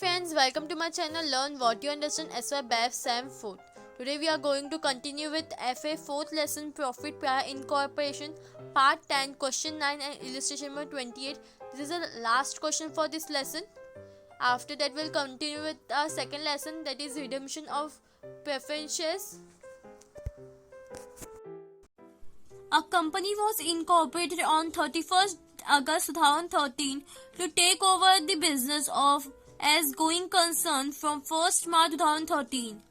friends, welcome to my channel Learn What You Understand SY BAF SAM 4th. Today we are going to continue with FA 4th lesson Profit Prior Incorporation Part 10 Question 9 and illustration number 28. This is the last question for this lesson. After that we'll continue with our second lesson, that is redemption of preferences. A company was incorporated on 31st August 2013 to take over the business of as going concern from 1st March 2013.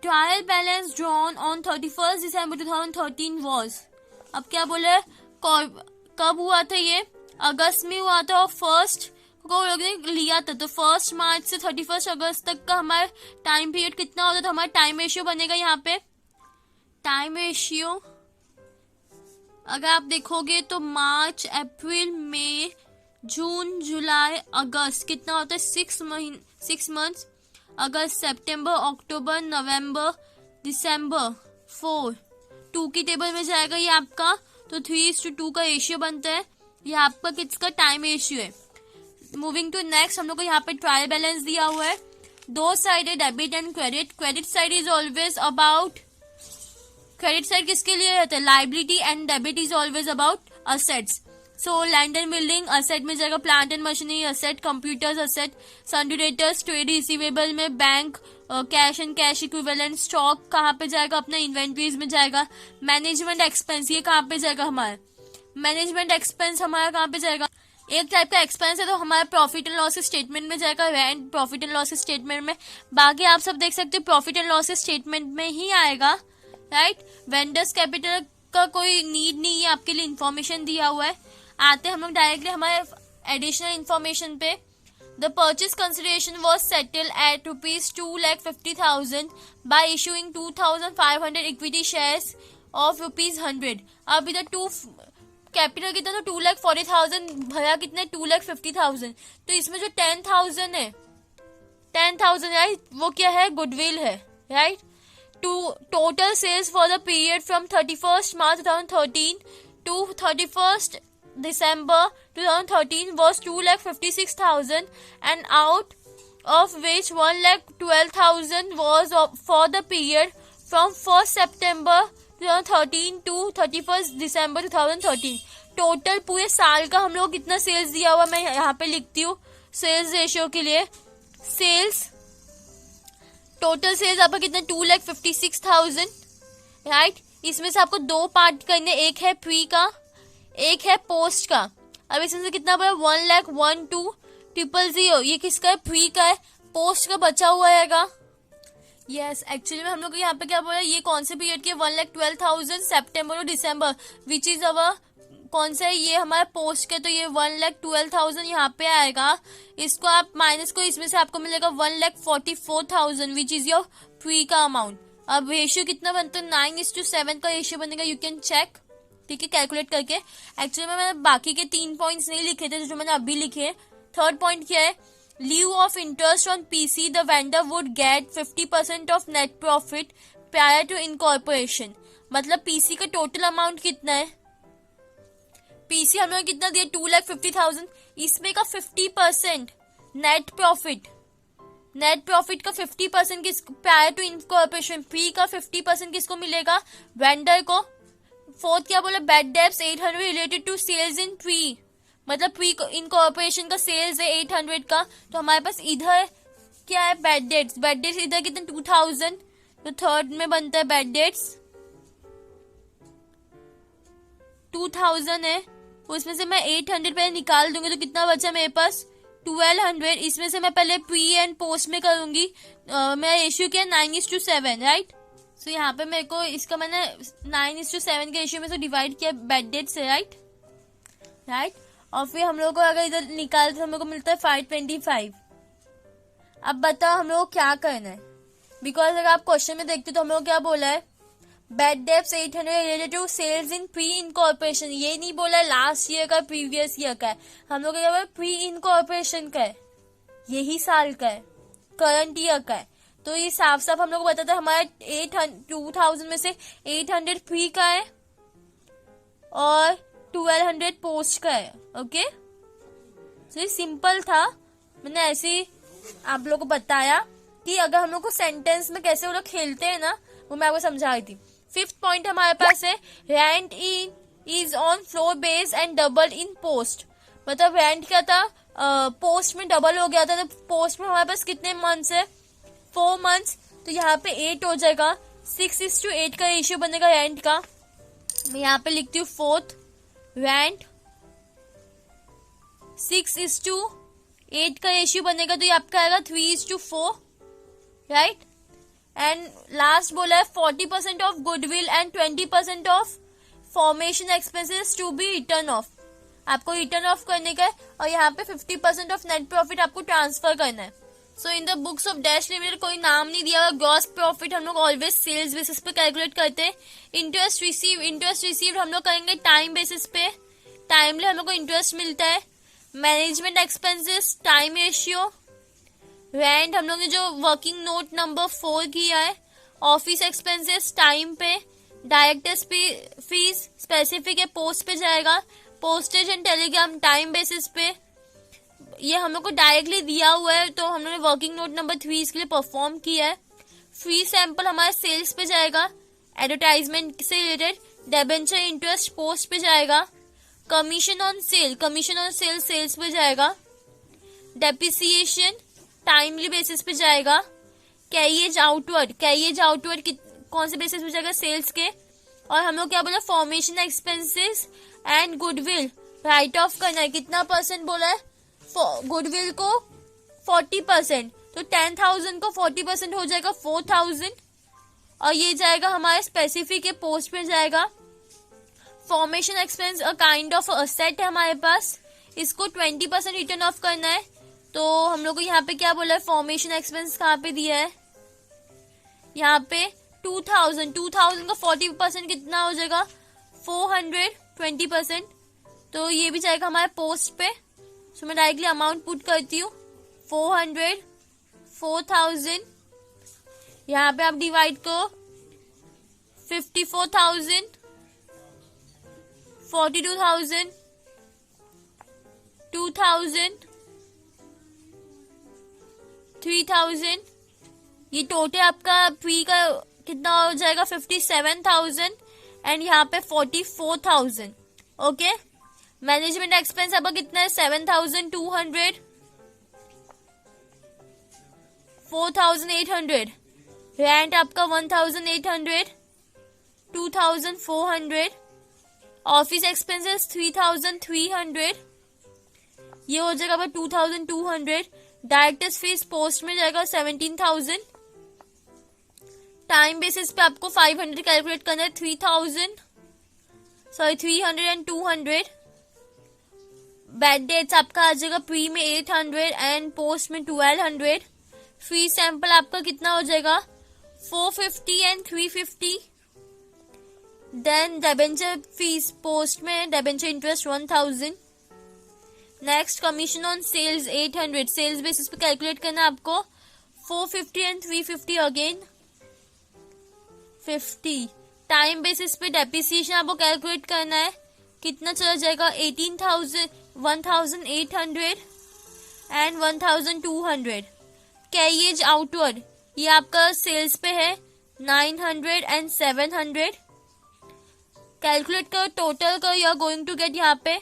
Trial balance drawn on 31st December 2013 was, अब क्या बोले, कब हुआ था ये? अगस्त में हुआ था और फर्स्ट को लोग ने लिया था, तो 1 मार्च से 31 अगस्त तक का हमारा टाइम पीरियड कितना होता था? हमारा टाइम रेशियो बनेगा यहाँ पे टाइम रेशियो, अगर आप देखोगे तो मार्च, अप्रैल, मई, जून, जुलाई, अगस्त कितना होता है? 6 मंथ्स। अगस्त, सितंबर, अक्टूबर, नवंबर, दिसंबर, 4 2 की टेबल में जाएगा ये आपका, तो 3:2 का रेशियो बनता है। ये आपका किसका टाइम रेशियो है। मूविंग टू नेक्स्ट, हम लोग को यहाँ पे ट्रायल बैलेंस दिया हुआ है, दो साइड है, debit and credit. Credit side is always about, credit side किसके लिए रहता है? Liability, and debit is always about assets. So land and building asset में जाएगा, plant and machinery asset, computers asset, sundry debtors, trade receivable में bank, cash and cash equivalent, stock कहाँ पे जाएगा? अपना इन्वेंट्रीज में जाएगा। मैनेजमेंट एक्सपेंस ये कहाँ पे जाएगा? हमारा मैनेजमेंट एक्सपेंस हमारा कहाँ पे जाएगा? एक टाइप का एक्सपेंस है, तो हमारा प्रॉफिट एंड लॉस स्टेटमेंट में जाएगा, rent profit and loss statement में। बाकी आप सब देख सकते हो प्रॉफिट एंड लॉस स्टेटमेंट में ही आएगा, राइट। वेंडर्स कैपिटल का कोई नीड नहीं है, आपके लिए इंफॉर्मेशन दिया हुआ है। आते हैं हम लोग डायरेक्टली हमारे एडिशनल इंफॉर्मेशन पे। The purchase consideration was settle at ₹2,50,000 bye issuing 2,500 equity shares of ₹100। अब इधर कैपिटल कितना था? 2,40,000 भरा, कितने? 2,50,000। तो इसमें जो 10,000 है, 10,000 राइट, वो क्या है? गुडविल है, right. Total sales for the period from 31st March 2013 to 31st December 2013 was 2,56,000, and out of which 1,12,000 was for the period from 1st September 2013 to 31st December 2013। Total पूरे साल का हम लोग कितना सेल्स दिया हुआ, मैं यहाँ पे लिखती हूँ सेल्स रेशियो के लिए। सेल्स टोटल सेल्स आपका कितना? 2,56,000, राइट। इसमें से आपको दो पार्ट करने, एक है प्री का, एक है पोस्ट का। अब इसमें से कितना बचा? 1,12,000, ये किसका है? प्री का है। पोस्ट का बचा हुआ रहेगा। यस, एक्चुअली में हम लोग यहाँ पे क्या बोला, ये कौन से पीरियड के? 1,12,000 सितंबर और दिसंबर, विच इज अवर कौन सा है? ये हमारा पोस्ट का, तो ये 1,12,000 यहाँ पे आएगा। इसको आप माइनस को, इसमें से आपको मिलेगा 1,44,000 विच इज योर प्री का अमाउंट। अब रेशियो कितना बनता है? 9:7 का रेशियो बनेगा, यू कैन चेक, ठीक है, कैलकुलेट करके। एक्चुअली में मैंने बाकी के 3 पॉइंट्स नहीं लिखे थे जो मैंने अभी लिखे। थर्ड पॉइंट क्या है? Leave of interest on PC, the vendor would get 50% of net profit prior to incorporation. मतलब पीसी का टोटल अमाउंट कितना है? पीसी हम लोग कितना दिया? 2,50,000। इसमें का 50% नेट प्रॉफिट, नेट प्रॉफिट का 50% किस प्रायर टू इनकॉर्पोरेशन, प्री का 50% किसको मिलेगा? वेंडर को। फोर्थ क्या बोला? Bad debts 800 related to sales in pre, मतलब प्री इनकॉर्पोरेशन का सेल्स है 800 का, तो हमारे पास इधर क्या है? Bad debts. बैड डेट्स इधर कितने? 2,000, तो थर्ड में बनता है बैड डेट्स 2,000 है। उसमें से मैं 800 पहले निकाल दूंगी, तो कितना बचा मेरे पास? 1,200। इसमें से मैं पहले प्री एंड पोस्ट में करूंगी। मैं रेशियो किया 9:7, राइट। सो यहाँ पे मेरे को इसका मैंने 9:7 के रेशियो में से डिवाइड किया बैड डेट से, राइट। और फिर हम लोग को अगर इधर निकाले तो हम लोग को मिलता है 525। अब बताओ हम लोग को क्या करना है, बिकॉज अगर आप क्वेश्चन में देखते तो हम लोग क्या बोला है? Bad debts 800 related to sales in pre incorporation. ये नहीं बोला है लास्ट ईयर का, प्रीवियस ईयर का है, हम लोग क्या बोला? प्री इनकॉर्पोरेशन का है, यही साल का है, करंट ईयर का है। तो ये साफ साफ हम लोग को बताता है हमारा 2,000 में से 800 प्री का है और 1,200 पोस्ट का है। ओके, तो ये सिंपल था, मैंने ऐसे ही आप लोगों को बताया कि अगर हम लोग को सेंटेंस में कैसे वो लोग खेलते हैं ना, वो मैं आपको समझा रही थी। फिफ्थ पॉइंट हमारे पास है rent in is on floor base and double in post. मतलब रेंट क्या था, पोस्ट में डबल हो गया था। तो पोस्ट में हमारे पास कितने मंथ्स है, 4 मंथ्स, तो यहाँ पे 8 हो जाएगा। 6:8 का रेशियो बनेगा रेंट का। मैं यहाँ पे लिखती हूँ फोर्थ रेंट 6:8 का रेशियो बनेगा, तो ये आपका आएगा 3:4, राइट। एंड लास्ट बोला है 40% of goodwill and 20% of formation expenses to be written off. आपको रिटर्न ऑफ करने का है, और यहाँ पे 50% ऑफ नेट प्रॉफिट आपको ट्रांसफर करना है। So in the books of dash limited कोई नाम नहीं दिया हुआ। ग्रॉस प्रॉफिट हम लोग ऑलवेज सेल्स बेसिस पे कैलकुलेट करते हैं। इंटरेस्ट रिसीव हम लोग करेंगे टाइम बेसिस पे, टाइमली हम लोग को इंटरेस्ट मिलता है। Management expenses time ratio. Rent हम लोग ने जो वर्किंग नोट नंबर 4 किया है। ऑफिस एक्सपेंसेस टाइम पे। डायरेक्टर्स फीस स्पेसिफिक है, पोस्ट पे जाएगा। Postage and Telegram time basis पे, ये हम लोग को डायरेक्टली दिया हुआ है, तो हम लोग ने वर्किंग नोट नंबर 3 इसके लिए परफॉर्म किया है। फ्री सैंपल हमारे सेल्स पे जाएगा, एडवर्टाइजमेंट से रिलेटेड। डेबेंचर इंटरेस्ट पोस्ट पे जाएगा। कमीशन ऑन सेल सेल्स पे जाएगा। डेप्रिसिएशन टाइमली बेसिस पे जाएगा। कैरियज आउटवर्ड कौन से बेसिस पे जाएगा, सेल्स के। और हम लोग क्या बोला, formation expenses and goodwill right of करना है। कितना परसेंट बोला है, गुडविल को 40%, तो 10,000 को 40% हो जाएगा 4,000, और ये जाएगा हमारे स्पेसिफिक है, पोस्ट में जाएगा। Formation expense a kind of asset है हमारे पास, इसको 20% रिटर्न ऑफ करना है। तो हम लोग को यहाँ पे क्या बोला है, फॉर्मेशन एक्सपेंस कहाँ पे दिया है, यहाँ पे 2,000 का 40% कितना हो जाएगा, 400, 20%, तो ये भी जाएगा हमारे पोस्ट पे। सो मैं डायरेक्टली अमाउंट पुट करती हूँ 400, 4,000, यहाँ पे आप डिवाइड करो 54,000, 42,000, 2,000, 3,000, ये टोटल आपका फी का कितना हो जाएगा 57,000, एंड यहाँ पे 44,000। ओके, मैनेजमेंट एक्सपेंस आपका कितना है 7,200, 4,800, रेंट आपका 1,800, 2,400, ऑफिस एक्सपेंसेस 3,300, ये हो जाएगा 2,200। डायरेक्टर्स फीस पोस्ट में जाएगा 17,000। टाइम बेसिस पे आपको 500 कैलकुलेट करना है, 300 एंड 200। बैड डेट्स आपका आ जाएगा प्री में 800 एंड पोस्ट में 1200। फ्री सैंपल आपका कितना हो जाएगा 450 and 350। Then debenture fees post में, debenture interest 1000। Next commission on sales 800, sales basis पे कैलकुलेट करना है आपको 450 एंड 350 अगेन 50। टाइम बेसिस पे डेप्रिसिएशन आपको कैलकुलेट करना है, कितना चला जाएगा 18,000, 1,800 एंड 1,200। कैरियज आउटवर्ड ये आपका सेल्स पे है 900 एंड 700। कैलकुलेट करो, टोटल करो, you are going to get यहाँ पे।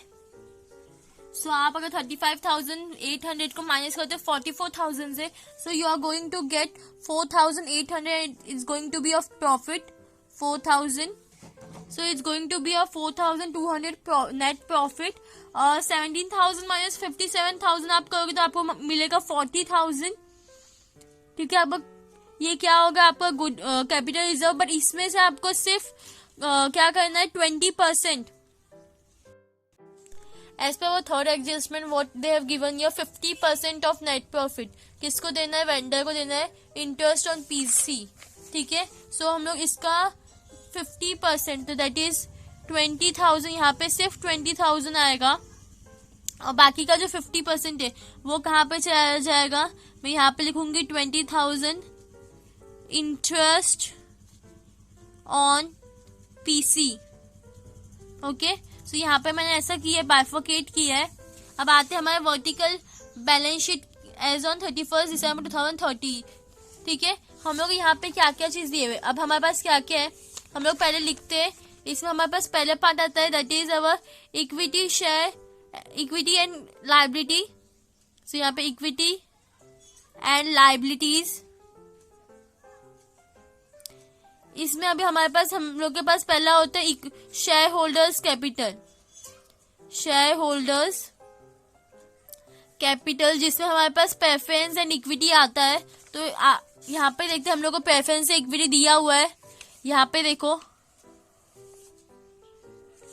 सो आप अगर 35,800 को माइनस करते हो 44,000 से, so you are going to get 4,800 is going to be of profit 4,000। So it's going to be a 4,200 net profit. 17,000 minus 57,000 आप करोगे तो आपको मिलेगा 40,000। ठीक है, अब ये क्या होगा आपका गुड कैपिटल रिजर्व, बट इसमें से आपको सिर्फ क्या करना है 20%। एज पर वो third adjustment what they have given you 50% of net profit किसको देना है, वेंडर को देना है, इंटरेस्ट ऑन पीसी। ठीक है, सो हम लोग इसका 50%, तो दैट इज 20,000, यहाँ पे सिर्फ 20,000 आएगा, और बाकी का जो 50% है वो कहाँ पे चला जाएगा, मैं यहाँ पे लिखूंगी 20,000 इंटरेस्ट ऑन पीसी। ओके, सो यहाँ पे मैंने ऐसा किया है, बाइफर्केट किया है। अब आते हैं हमारे vertical balance sheet as on 31 December 2030। ठीक है, हम लोग यहाँ पे क्या क्या चीज दिए हुए। अब हमारे पास क्या क्या है, हम लोग पहले लिखते हैं। इसमें हमारे पास पहले पार्ट आता है, that is our equity share, equity and liability. So यहाँ पे इक्विटी एंड लाइबिलिटीज। इसमें अभी हमारे पास, हम लोग के पास पहला होता है share holders capital. Share holders capital, जिसमें हमारे पास प्रेफरेंस एंड इक्विटी आता है। तो यहाँ पे देखते हैं, हम लोग को प्रेफरेंस से इक्विटी दिया हुआ है। यहाँ पे देखो,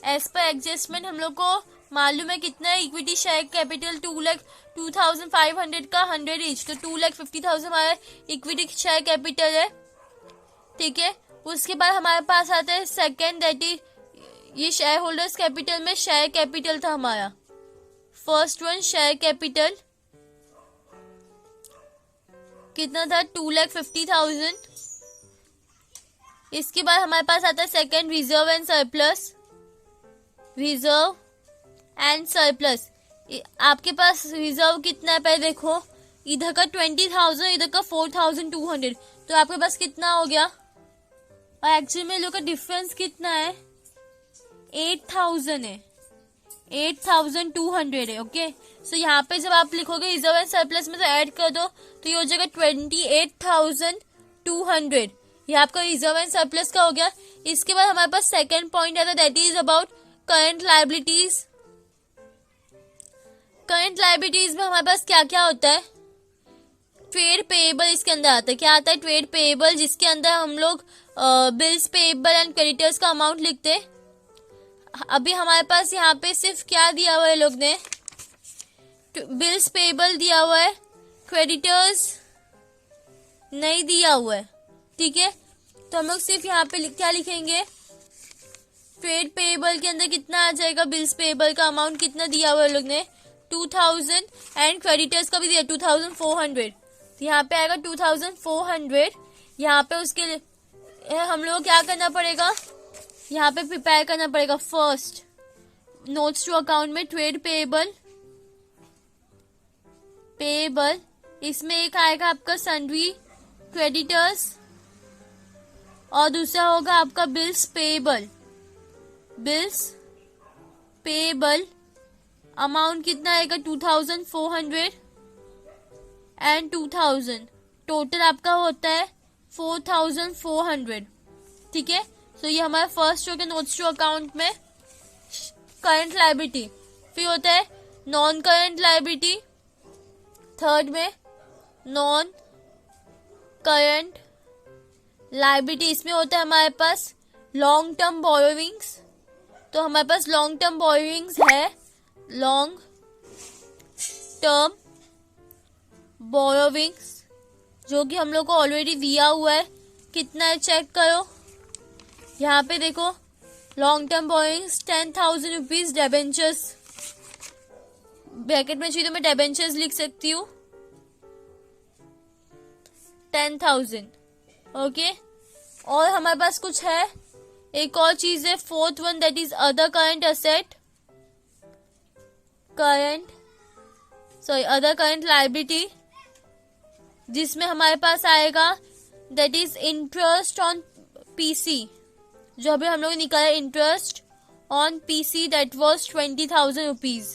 एज पर एडजस्टमेंट हम लोग को मालूम है कितना है इक्विटी शेयर कैपिटल, 2,02,500 का 100 ईच, तो 2,50,000 हमारा इक्विटी शेयर कैपिटल है। ठीक है, उसके बाद हमारे पास आता है सेकेंड, दैट इज ये शेयर होल्डर्स कैपिटल में शेयर कैपिटल था हमारा। फर्स्ट वन शेयर कैपिटल कितना था, 2,50,000। इसके बाद हमारे पास आता है second reserve and surplus. Reserve and surplus, आपके पास रिजर्व कितना है पहले देखो, इधर का 20,000, इधर का 4,200, तो आपके पास कितना हो गया। और एक्चुअली में लोग का डिफरेंस कितना है, 8,000 है, 8,200 है। ओके, सो यहाँ पे जब आप लिखोगे रिजर्व एंड सरप्लस में से ऐड कर दो तो ये हो जाएगा 28,200। ये आपका रिजर्व एंड सरप्लस का हो गया। इसके बाद हमारे पास सेकेंड पॉइंट आता है, that is about current liabilities. Current liabilities में हमारे पास क्या क्या होता है, ट्रेड पेएबल इसके अंदर आता है। क्या आता है, ट्रेड पेएबल, जिसके अंदर हम लोग बिल्स पेएबल एंड क्रेडिटर्स का अमाउंट लिखते हैं। अभी हमारे पास यहाँ पे सिर्फ क्या दिया हुआ है, लोग ने बिल्स पेएबल दिया हुआ है, क्रेडिटर्स नहीं दिया हुआ है। ठीक है, तो हम लोग सिर्फ यहाँ पे क्या लिखेंगे, ट्रेड पेएबल के अंदर कितना आ जाएगा, बिल्स पेएबल का अमाउंट कितना दिया हुआ है लोग ने, 2,000, एंड क्रेडिटर्स का भी दिया 2,400। तो यहाँ पे आएगा 2,400। यहाँ पे उसके लिए हम लोग क्या करना पड़ेगा, यहाँ पे प्रिपेयर करना पड़ेगा फर्स्ट नोट्स टू अकाउंट में ट्रेड पेएबल। इसमें एक आएगा आपका सन्ड्री क्रेडिटर्स, और दूसरा होगा आपका बिल्स पेएबल अमाउंट कितना आएगा, 2,400 एंड 2,000, टोटल आपका होता है 4,400। ठीक है, तो ये हमारा फर्स्ट हो गया नोट्स टू अकाउंट में करंट लायबिलिटी। फिर होता है नॉन करंट लायबिलिटी, थर्ड में नॉन करंट लायबिलिटी। इसमें होता है हमारे पास लॉन्ग टर्म बोरोविंग्स। तो हमारे पास लॉन्ग टर्म बोरोविंग्स है, लॉन्ग टर्म बोरोविंग्स, जो कि हम लोग को ऑलरेडी दिया हुआ है। कितना है चेक करो, यहाँ पे देखो long term borrowings 10,000 rupees debentures, bracket में चाहिए तो मैं डेबेंचर्स लिख सकती हूँ, 10,000। ओके, और हमारे पास कुछ है, एक और चीज है fourth one, that is other current asset, other current liability, जिसमें हमारे पास आएगा that is interest on PC, जो अभी हम लोग निकाला interest on PC, that was 20,000 rupees.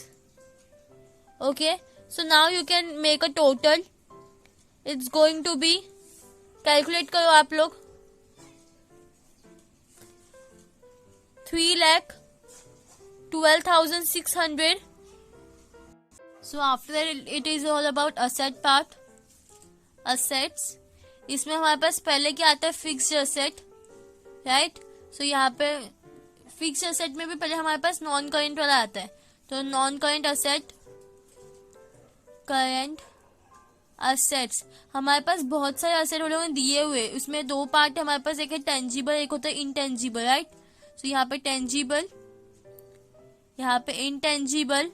Okay, so now you can make a total, it's going to be, calculate करो आप लोग, 3,12,600. So after that it is all about asset part, assets. इसमें हमारे पास पहले क्या आता है, फिक्स्ड असेट, राइट। सो यहाँ पे फिक्स्ड असेट में भी पहले हमारे पास नॉन करेंट वाला आता है। तो non current asset, current assets, हमारे पास बहुत सारे असेट वालों ने दिए हुए, उसमें दो पार्ट है हमारे पास, एक है टेंजिबल, एक होता है इनटेंजिबल, राइट। तो यहाँ पे टेंजिबल, यहाँ पे इनटेंजिबल।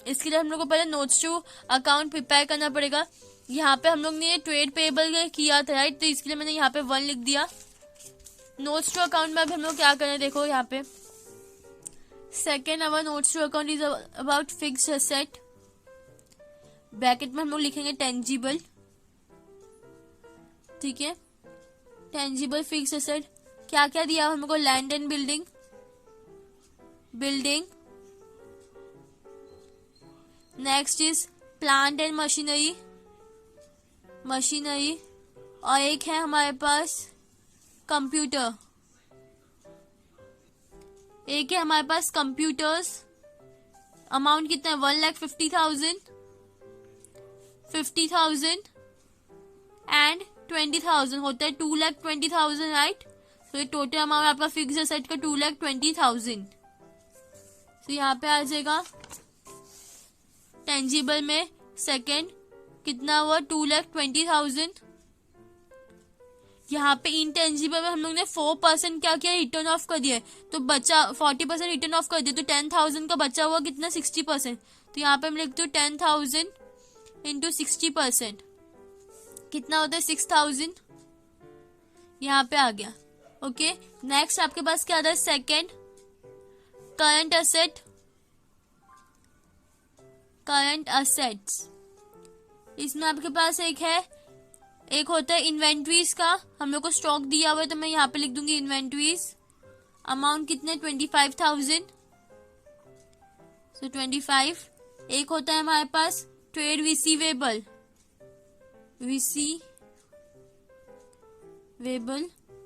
इसके लिए हम लोग को पहले नोट्स टू अकाउंट प्रिपेयर करना पड़ेगा। यहाँ पे हम लोग ने ट्रेड पेएबल किया था, राइट, तो इसके लिए मैंने यहाँ पे 1 लिख दिया। नोट्स टू अकाउंट में अब हम लोग क्या करें, देखो यहाँ पे second our notes to account is about fixed asset. Bracket में हम लोग लिखेंगे टेंजिबल, ठीक है। टेंजिबल फिक्स एसेट क्या क्या दिया हमको, land and building, next is plant and machinery, और एक है हमारे पास कंप्यूटर, कंप्यूटर्स। अमाउंट कितना है, 1,50,000, 50,000 एंड 20,000 होता है 2,20,000, राइट। तो ये टोटल अमाउंट आपका फिक्स एसेट का 2,20,000। तो यहाँ पे आ जाएगा टेंजिबल में सेकेंड कितना हुआ, 2,20,000। यहाँ पे इनटेंजिबल में हम लोग ने 4% क्या किया, रिटर्न ऑफ कर दिया, तो बचा 40% रिटर्न ऑफ कर दिया, तो 10,000 का बचा हुआ कितना, 60%। तो यहाँ पे हम लिखते हो 10,000 इंटू 60%, कितना होता है 6,000, यहाँ पे आ गया। ओके, नेक्स्ट आपके पास क्या आता है, सेकेंड करंट असेट्स। इसमें आपके पास एक होता है इन्वेंट्रीज का, हम लोग को स्टॉक दिया हुआ है, तो मैं यहाँ पे लिख दूंगी इन्वेंट्रीज। अमाउंट कितने, 25,000, सो 25। एक होता है हमारे पास trade receivable,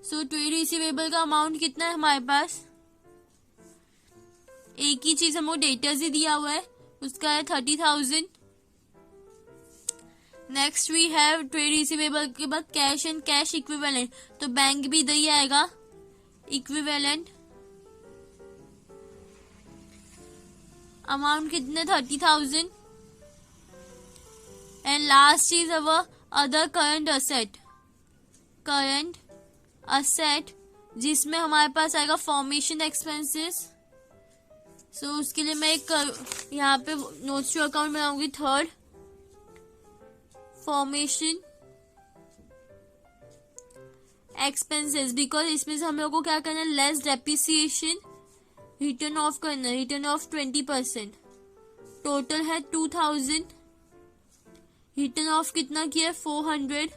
so trade receivable का अमाउंट कितना है हमारे पास, एक ही चीज हमको डेटर्स ही दिया हुआ है, उसका है 30,000। Next we have trade receivable के बाद कैश एंड कैश इक्विवेलेंट, तो बैंक भी इधर ही आएगा, इक्विवेलेंट अमाउंट कितने, 30,000। And last is our other current asset, जिसमें हमारे पास आएगा फॉर्मेशन एक्सपेंसेस। सो उसके लिए मैं यहाँ पे नोट्स टू अकाउंट बनाऊंगी, थर्ड फॉर्मेशन एक्सपेंसेस, बिकॉज इसमें से हम लोग को क्या करना है, लेस डेप्रिसिएशन, रिटर्न ऑफ करना है, रिटर्न ऑफ 20%। टोटल है 2,000, रिटर्न ऑफ कितना किया, 400,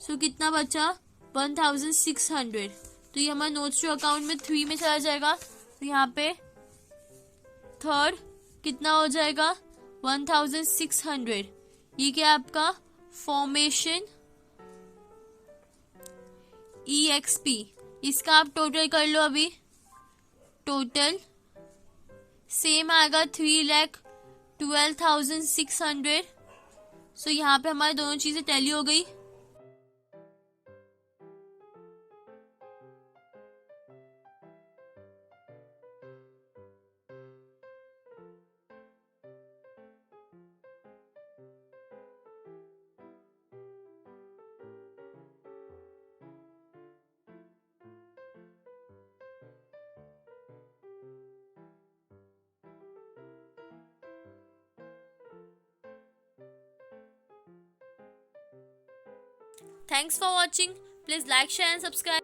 सो कितना बचा, 1,600। तो ये हमारे नोट्स टू अकाउंट में 3 में चला जाएगा, तो यहाँ पे थर्ड कितना हो जाएगा, 1,600। ये क्या आपका फॉर्मेशन EXP, इसका आप टोटल कर लो अभी, टोटल सेम आएगा 3,12,600। सो यहाँ पे हमारी दोनों चीजें टैली हो गई। Thanks for watching. Please like, share and subscribe.